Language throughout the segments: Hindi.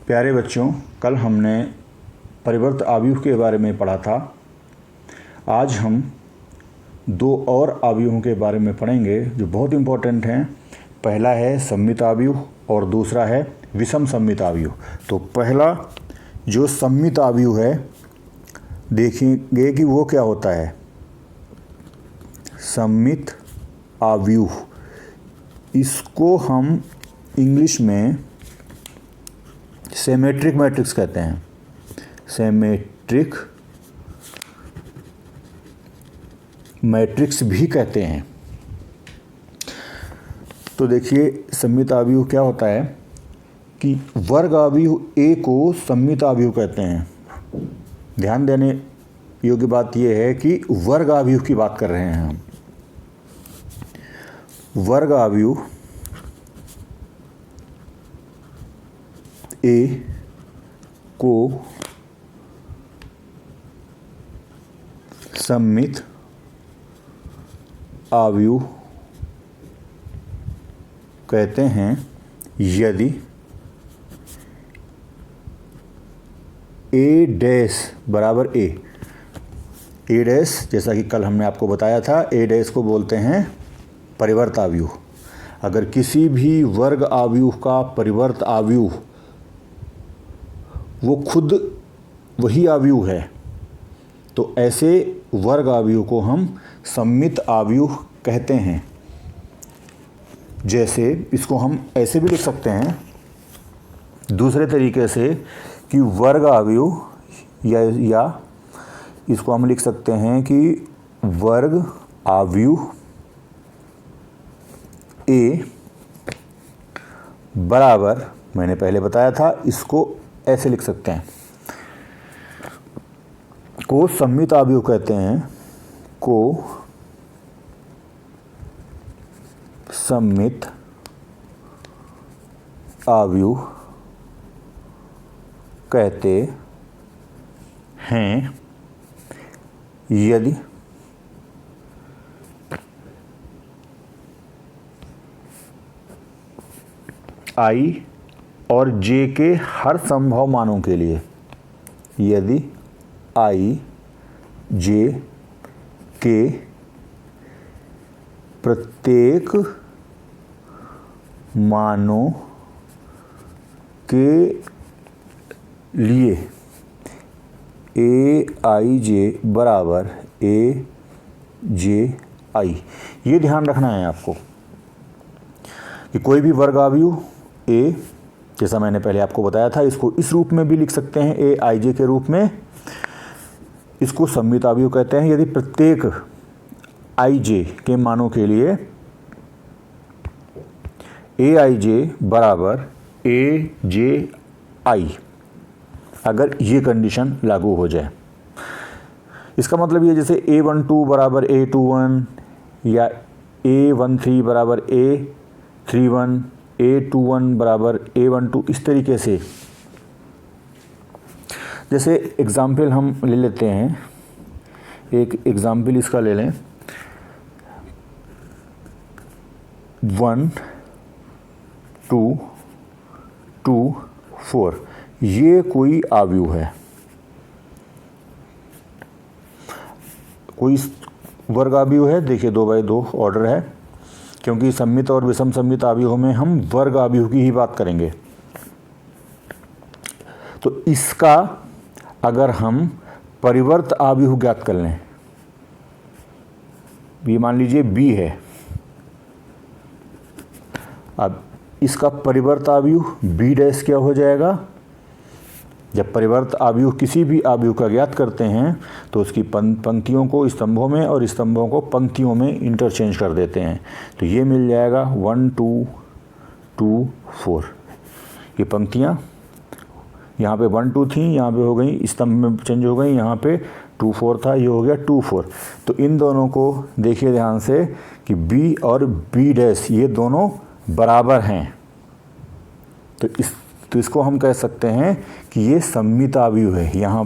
प्यारे बच्चों, कल हमने परिवर्त अवयव के बारे में पढ़ा था। आज हम दो और अवयवों के बारे में पढ़ेंगे जो बहुत इम्पोर्टेंट हैं। पहला है सममित अवयव और दूसरा है विषम सममित अवयव। तो पहला जो सममित अवयव है, देखेंगे कि वो क्या होता है। सममित अवयव, इसको हम इंग्लिश में सिमेट्रिक मैट्रिक्स कहते हैं। सिमेट्रिक मैट्रिक्स भी कहते हैं। तो देखिए, सममित अवयव क्या होता है कि वर्ग अवयव ए को सममित अवयव कहते हैं। ध्यान देने योग्य बात यह है कि वर्ग अवयव की बात कर रहे हैं हम। वर्ग अवयव ए को सममित अवयव कहते हैं यदि ए डैश बराबर ए डैश, जैसा कि कल हमने आपको बताया था, ए डैश को बोलते हैं परिवर्त अवयव। अगर किसी भी वर्ग अवयव का परिवर्त अवयव वो खुद वही अवयव है, तो ऐसे वर्ग अवयव को हम सममित अवयव कहते हैं। जैसे इसको हम ऐसे भी लिख सकते हैं दूसरे तरीके से कि वर्ग अवयव या इसको हम लिख सकते हैं कि वर्ग अवयव ए बराबर, मैंने पहले बताया था, इसको ऐसे लिख सकते हैं, को सममित अवयव कहते हैं। को सममित अवयव कहते हैं यदि i और j के हर संभव मानों के लिए, यदि i j के प्रत्येक मानों के लिए ए आई जे बराबर ए जे आई। ये ध्यान रखना है आपको कि कोई भी वर्ग अवयव ए, जैसा मैंने पहले आपको बताया था, इसको इस रूप में भी लिख सकते हैं, ए आई जे के रूप में। इसको सममित अवयव कहते हैं यदि प्रत्येक आई जे के मानों के लिए ए आई जे बराबर ए जे आई, अगर ये कंडीशन लागू हो जाए। इसका मतलब ये, जैसे A12 बराबर A21 या A13 बराबर A31, A21 बराबर A12, इस तरीके से। जैसे एग्ज़ाम्पल हम ले लेते हैं, एक एग्ज़ाम्पल इसका ले लें, 1 2 2 4, ये कोई अवयव है, कोई वर्ग अवयव है। देखिए 2/2 ऑर्डर है, क्योंकि सममित और विषम सममित अवयव में हम वर्ग अवयव की ही बात करेंगे। तो इसका अगर हम परिवर्त अवयव ज्ञात कर लें, ये मान लीजिए b है, अब इसका परिवर्त अवयव b डैश क्या हो जाएगा। जब परिवर्त अवयव किसी भी अवयव का ज्ञात करते हैं तो उसकी पंक्तियों को स्तंभों में और स्तंभों को पंक्तियों में इंटरचेंज कर देते हैं। तो ये मिल जाएगा 1 2 2 4। ये पंक्तियाँ यहाँ पे 1 2 थी, यहाँ पे हो गई, स्तंभ में चेंज हो गई, यहाँ पे 2 4 था, ये हो गया 2 4। तो इन दोनों को देखिए ध्यान से कि b और b डैश ये दोनों बराबर हैं। तो इसको हम कह सकते हैं कि ये सममित अवयव है। यहाँ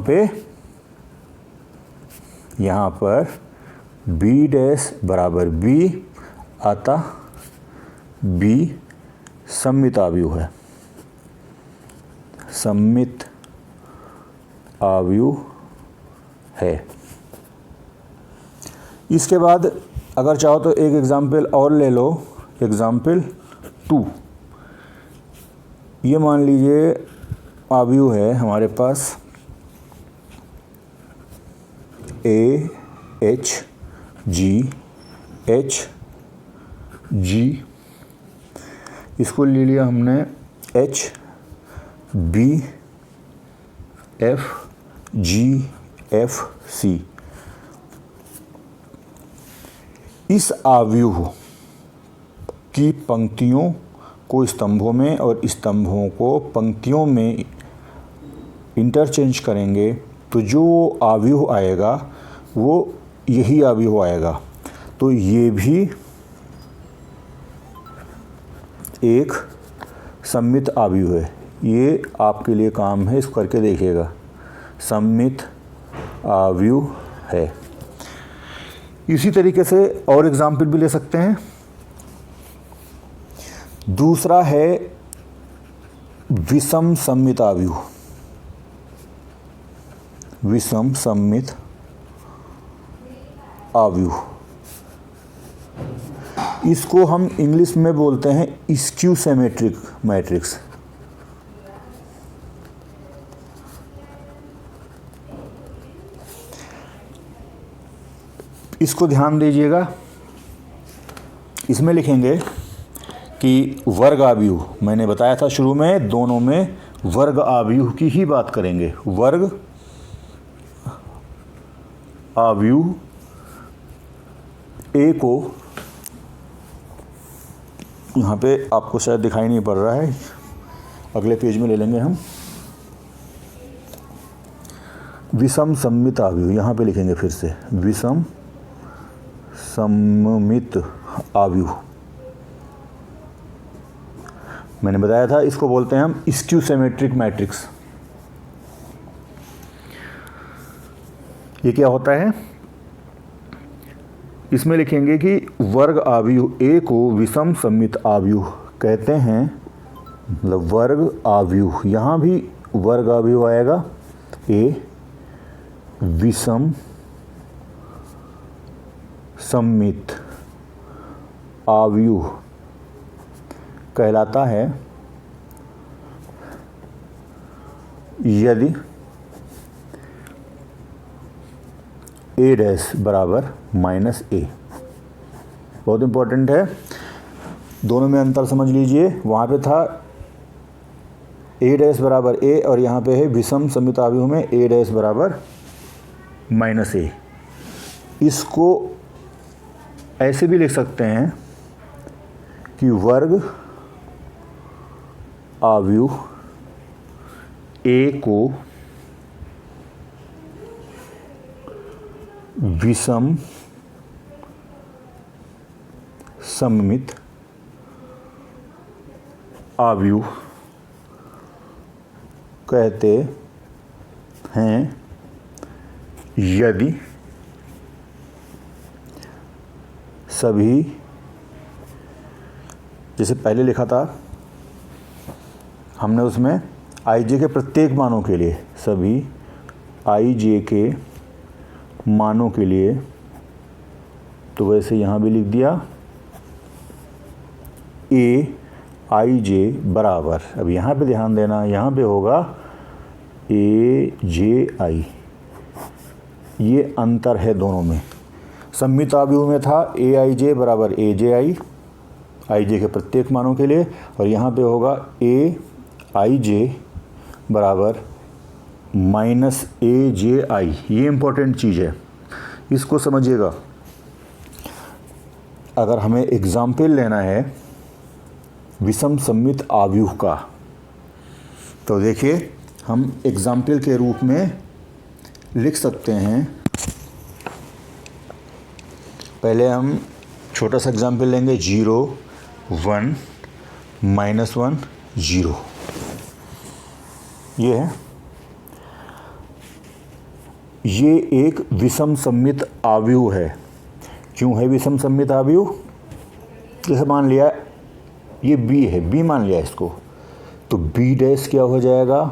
पर b डैश बराबर b, अतः b सममित अवयव है। सममित आव्यूह है। इसके बाद अगर चाहो तो एक एग्जाम्पल और ले लो, एग्जाम्पल 2। ये मान लीजिए आव्यूह है हमारे पास AHGHG, इसको ले लिया हमने HBFGFC। इस आव्यूह की पंक्तियों को स्तंभों में और स्तंभों को पंक्तियों में इंटरचेंज करेंगे तो जो आव्यूह आएगा वो यही आव्यूह आएगा। तो ये भी एक सममित आव्यूह है। ये आपके लिए काम है, इसको करके देखिएगा। सममित आव्यूह है। इसी तरीके से और एग्जाम्पल भी ले सकते हैं। दूसरा है विषम सममित आव्यूह। विषम सममित आव्यूह, इसको हम इंग्लिश में बोलते हैं स्क्यू सिमेट्रिक मैट्रिक्स। इसको ध्यान दीजिएगा। इसमें लिखेंगे कि वर्ग आव्यूह, मैंने बताया था शुरू में, दोनों में वर्ग आव्यूह की ही बात करेंगे। वर्ग आव्यूह ए को, यहाँ पे आपको शायद दिखाई नहीं पड़ रहा है, अगले पेज में ले लेंगे हम। विषम सममित आव्यूह, यहाँ पे लिखेंगे फिर से विषम सममित आव्यूह। मैंने बताया था इसको बोलते हैं हम स्क्यू सिमेट्रिक मैट्रिक्स। ये क्या होता है? इसमें लिखेंगे कि वर्ग आव्यूह ए को विषम सममित आव्यूह कहते हैं। मतलब वर्ग आव्यूह, यहाँ भी वर्ग आव्यूह आएगा। ए विषम सममित आव्यूह कहलाता है यदि ए डैश बराबर माइनस ए। बहुत इम्पोर्टेंट है, दोनों में अंतर समझ लीजिए। वहाँ पे था ए डैश बराबर ए और यहाँ पे है विषम सममित आव्यूह में ए डैश बराबर माइनस ए। इसको ऐसे भी लिख सकते हैं कि वर्ग आव्यूह ए को विषम सममित आव्यूह कहते हैं यदि सभी, जैसे पहले लिखा था हमने उसमें आई जे के प्रत्येक मानों के लिए, सभी आई जे के मानों के लिए, तो वैसे यहाँ भी लिख दिया ए आई जे बराबर। अब यहाँ पे ध्यान देना, यहाँ पे होगा ए जे आई। ये अंतर है दोनों में। सममित आव्यूह में था ए आई जे बराबर ए जे आई जे के प्रत्येक मानों के लिए, और यहाँ पे होगा ए आई जे बराबर माइनस ए जे आई। ये इम्पोर्टेंट चीज़ है, इसको समझिएगा। अगर हमें एग्जाम्पल लेना है विषम सममित आव्यूह का, तो देखिए हम एग्जाम्पल के रूप में लिख सकते हैं। पहले हम छोटा सा एग्जाम्पल लेंगे, 0 1 -1 0। ये है, ये एक विषम सममित आव्यूह है। क्यों है विषम सममित आव्यूह? जैसे मान लिया ये बी है, बी मान लिया इसको तो बी डैश क्या हो जाएगा,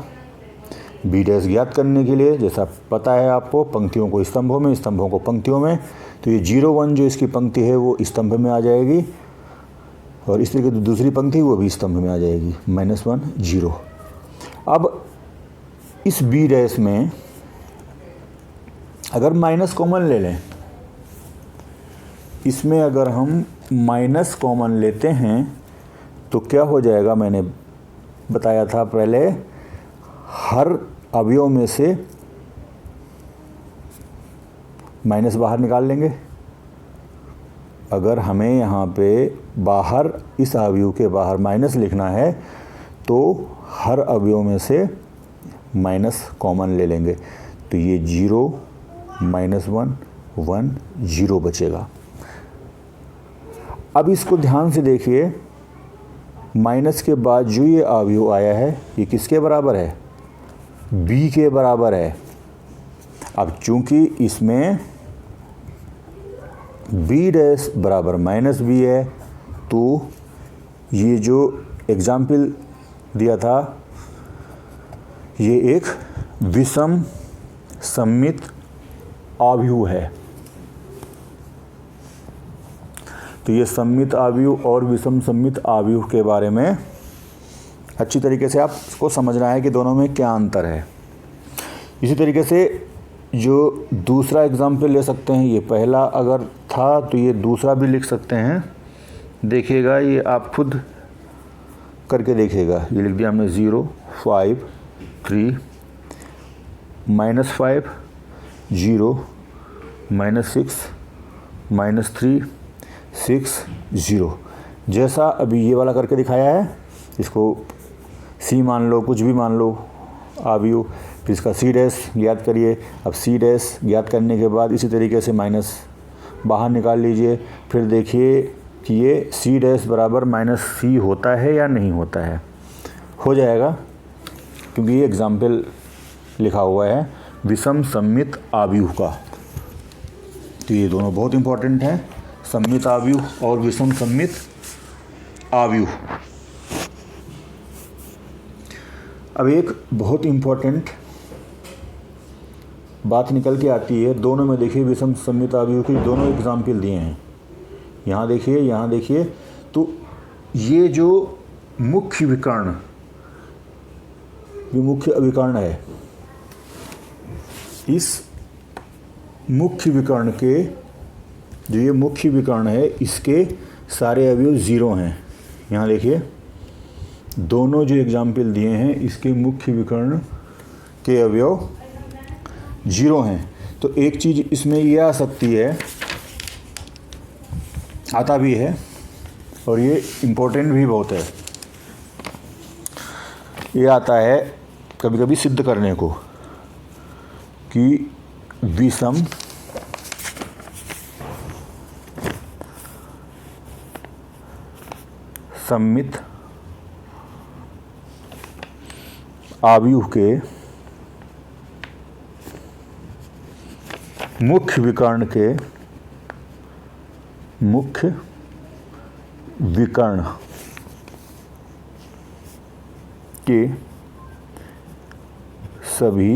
बी डैश ज्ञात करने के लिए जैसा पता है आपको, पंक्तियों को स्तंभों में, स्तंभों को पंक्तियों में, तो ये 0 1 जो इसकी पंक्ति है वो स्तंभ में आ जाएगी और इस तरीके की दूसरी पंक्ति वो भी स्तंभ में आ जाएगी, -1 0। अब इस बी डैश में अगर माइनस कॉमन ले लें, इसमें अगर हम माइनस कॉमन लेते हैं तो क्या हो जाएगा, मैंने बताया था पहले, हर अवयव में से माइनस बाहर निकाल लेंगे। अगर हमें यहाँ पे बाहर इस अवयव के बाहर माइनस लिखना है तो हर अवयव में से माइनस कॉमन ले लेंगे, तो ये 0 -1 1 0 बचेगा। अब इसको ध्यान से देखिए, माइनस के बाद जो ये अवयव आया है ये किसके बराबर है, b के बराबर है। अब चूंकि इसमें b डैश बराबर -b है तो ये जो एग्जाम्पल दिया था ये एक विषम सममित अवयव है। तो ये सममित अवयव और विषम सममित अवयव के बारे में अच्छी तरीके से आपको समझना है कि दोनों में क्या अंतर है। इसी तरीके से जो दूसरा एग्जाम्पल ले सकते हैं, ये पहला अगर था तो ये दूसरा भी लिख सकते हैं। देखिएगा, ये आप खुद करके देखिएगा। ये लिख दिया हमने 0 5 3 -5 0 -6 -3 6 0, जैसा अभी ये वाला करके दिखाया है। इसको सी मान लो, कुछ भी मान लो अवयव, फिर इसका सी डैश ज्ञात करिए। अब सी डैश ज्ञात करने के बाद इसी तरीके से माइनस बाहर निकाल लीजिए। फिर देखिए कि ये सी डैश बराबर -c होता है या नहीं होता है। हो जाएगा, क्योंकि ये एग्जाम्पल लिखा हुआ है विषम सममित अवयव का। तो ये दोनों बहुत इंपॉर्टेंट हैं, सममित अवयव और विषम सममित अवयव। अब एक बहुत इम्पॉर्टेंट बात निकल के आती है, दोनों में देखिए विषम सममित अवयव की दोनों एग्जाम्पल दिए हैं। यहाँ देखिए, यहाँ देखिए, तो ये जो मुख्य विकर्ण, ये मुख्य अभिकर्ण है, इस मुख्य विकर्ण के, जो ये मुख्य विकर्ण है इसके सारे अवयव 0 हैं। यहाँ देखिए, दोनों जो एग्जाम्पल दिए हैं इसके मुख्य विकर्ण के अवयव 0 हैं। तो एक चीज़ इसमें ये आ सकती है, आता भी है और ये इम्पोर्टेंट भी बहुत है। ये आता है कभी कभी सिद्ध करने को कि विषम सममित अवयव के मुख्य विकर्ण के मुख्य विकर्ण के सभी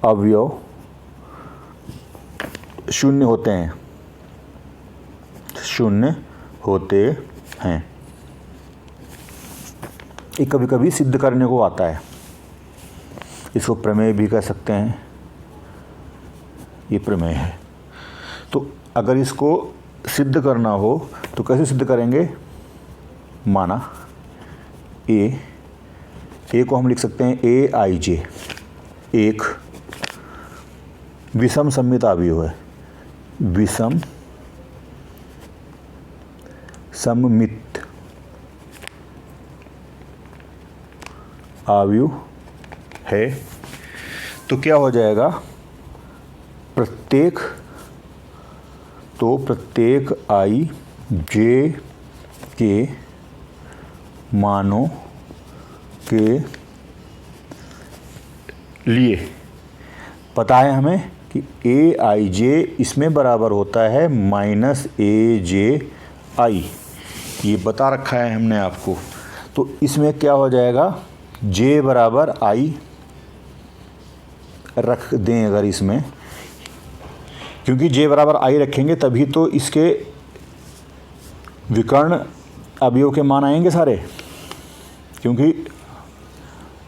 अवयव 0 होते हैं, 0 होते हैं। ये कभी कभी सिद्ध करने को आता है, इसको प्रमेय भी कह सकते हैं। ये प्रमेय है। तो अगर इसको सिद्ध करना हो तो कैसे सिद्ध करेंगे, माना ए को हम लिख सकते हैं AIJ, एक विषम सममित अवयव है, विषम सममित अवयव है। तो क्या हो जाएगा, प्रत्येक IJ के मानों के लिए पता है हमें कि AIJ इसमें बराबर होता है -AJI, ये बता रखा है हमने आपको। तो इसमें क्या हो जाएगा, J बराबर I रख दें अगर इसमें, क्योंकि J बराबर I रखेंगे तभी तो इसके विकर्ण अवयव के मान आएंगे सारे, क्योंकि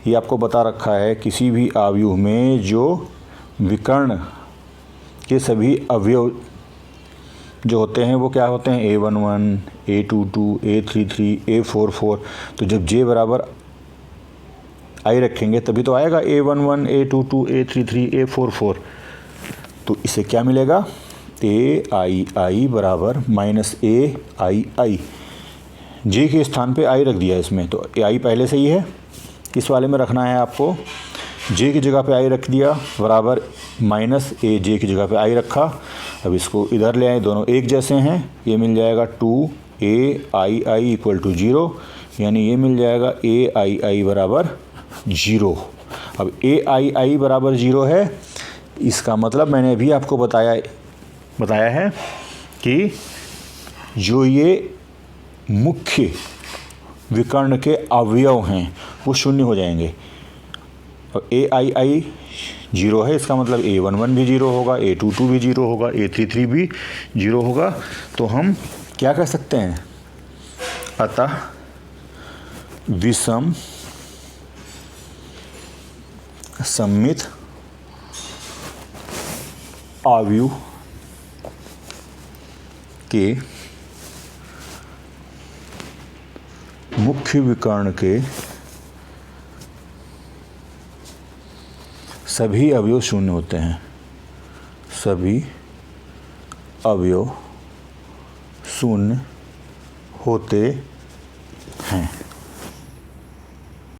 ये आपको बता रखा है किसी भी अवयव में जो विकर्ण के सभी अवयव जो होते हैं वो क्या होते हैं, A11, A22, A33, A44। तो जब J बराबर I रखेंगे तभी तो आएगा A11, A22, A33, A44। तो इसे क्या मिलेगा, AII बराबर माइनस AII। J के स्थान पे I रख दिया इसमें, तो AI पहले से ही है, इस वाले में रखना है आपको। J की जगह पे I रख दिया बराबर माइनस A, J की जगह पे I रखा। अब इसको इधर ले आए, दोनों एक जैसे हैं, ये मिल जाएगा 2AII इक्वल टू 0, यानी ये मिल जाएगा AII बराबर 0। अब AII बराबर 0 है, इसका मतलब मैंने अभी आपको बताया है कि जो ये मुख्य विकर्ण के अवयव हैं वो शून्य हो जाएंगे। और AII 0 है, इसका मतलब A11 भी 0 होगा, A22 भी 0 होगा, A33 भी 0 होगा। तो हम क्या कह सकते हैं, अतः विषम सममित अवयव के मुख्य विकर्ण के सभी अवयव शून्य होते हैं, सभी अवयव शून्य होते हैं।